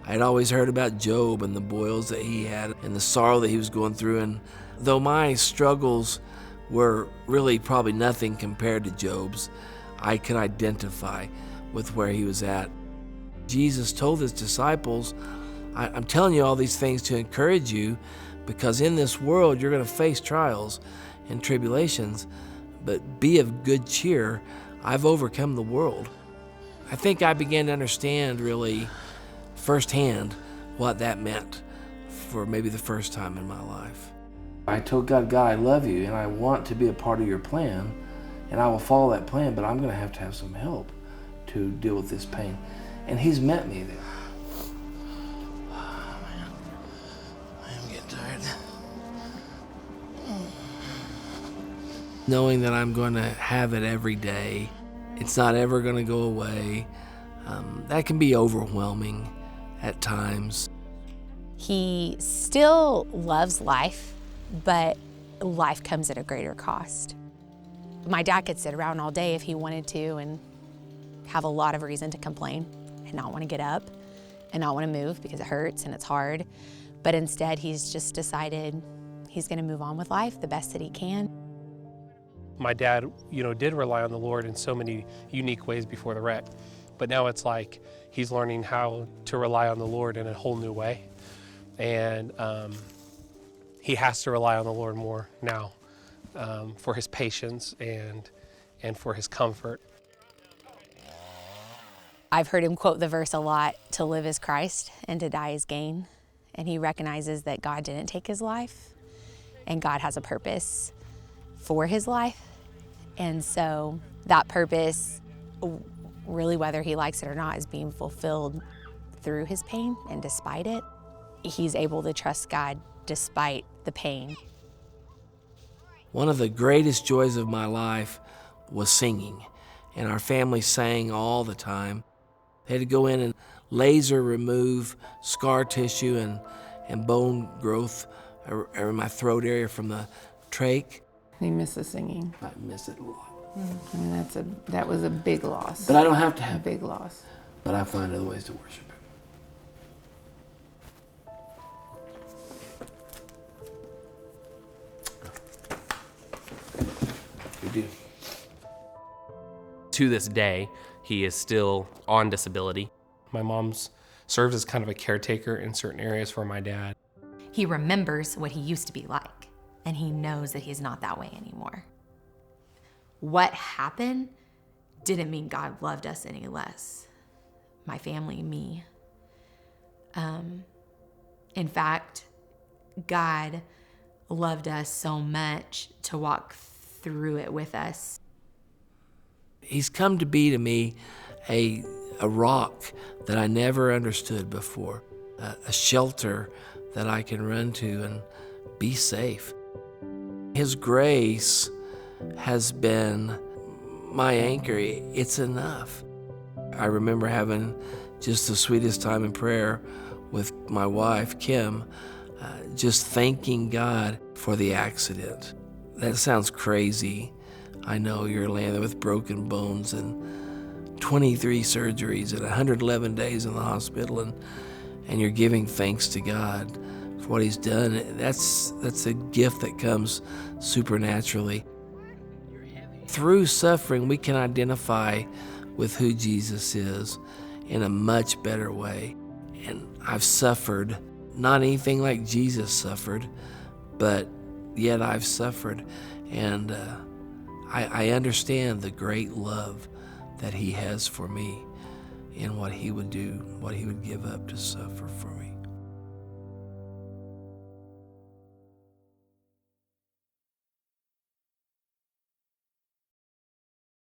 I'd always heard about Job and the boils that he had and the sorrow that he was going through. And though my struggles were really probably nothing compared to Job's, I could identify with where he was at. Jesus told his disciples, I'm telling you all these things to encourage you, because in this world you're going to face trials and tribulations, but be of good cheer. I've overcome the world. I think I began to understand really firsthand what that meant for maybe the first time in my life. I told God, I love you and I want to be a part of your plan, and I will follow that plan, but I'm going to have some help to deal with this pain. And he's met me there. Oh, man. I am getting tired. Knowing that I'm going to have it every day, it's not ever going to go away, that can be overwhelming at times. He still loves life, but life comes at a greater cost. My dad could sit around all day if he wanted to and have a lot of reason to complain and not want to get up and not want to move because it hurts and it's hard. But instead, he's just decided he's going to move on with life the best that he can. My dad, did rely on the Lord in so many unique ways before the wreck. But now it's like he's learning how to rely on the Lord in a whole new way. And he has to rely on the Lord more now for his patience and for his comfort. I've heard him quote the verse a lot, to live is Christ and to die is gain. And he recognizes that God didn't take his life and God has a purpose for his life. And so that purpose, really whether he likes it or not, is being fulfilled through his pain and despite it. He's able to trust God despite the pain. One of the greatest joys of my life was singing, and our family sang all the time. They had to go in and laser remove scar tissue and bone growth in my throat area from the trach. He misses singing. I miss it a lot. I mean, that was a big loss. But I don't have to have a big loss. But I find other ways to worship Him. We do. To this day, he is still on disability. My mom's serves as kind of a caretaker in certain areas for my dad. He remembers what he used to be like, and he knows that he's not that way anymore. What happened didn't mean God loved us any less. My family, me. In fact, God loved us so much to walk through it with us. He's come to be to me a rock that I never understood before, a shelter that I can run to and be safe. His grace has been my anchor. It's enough. I remember having just the sweetest time in prayer with my wife, Kim, just thanking God for the accident. That sounds crazy. I know you're laying there with broken bones and 23 surgeries and 111 days in the hospital, and you're giving thanks to God for what he's done. That's a gift that comes supernaturally. Through suffering, we can identify with who Jesus is in a much better way. And I've suffered, not anything like Jesus suffered, but yet I've suffered. And I understand the great love that he has for me and what he would do, what he would give up to suffer for me.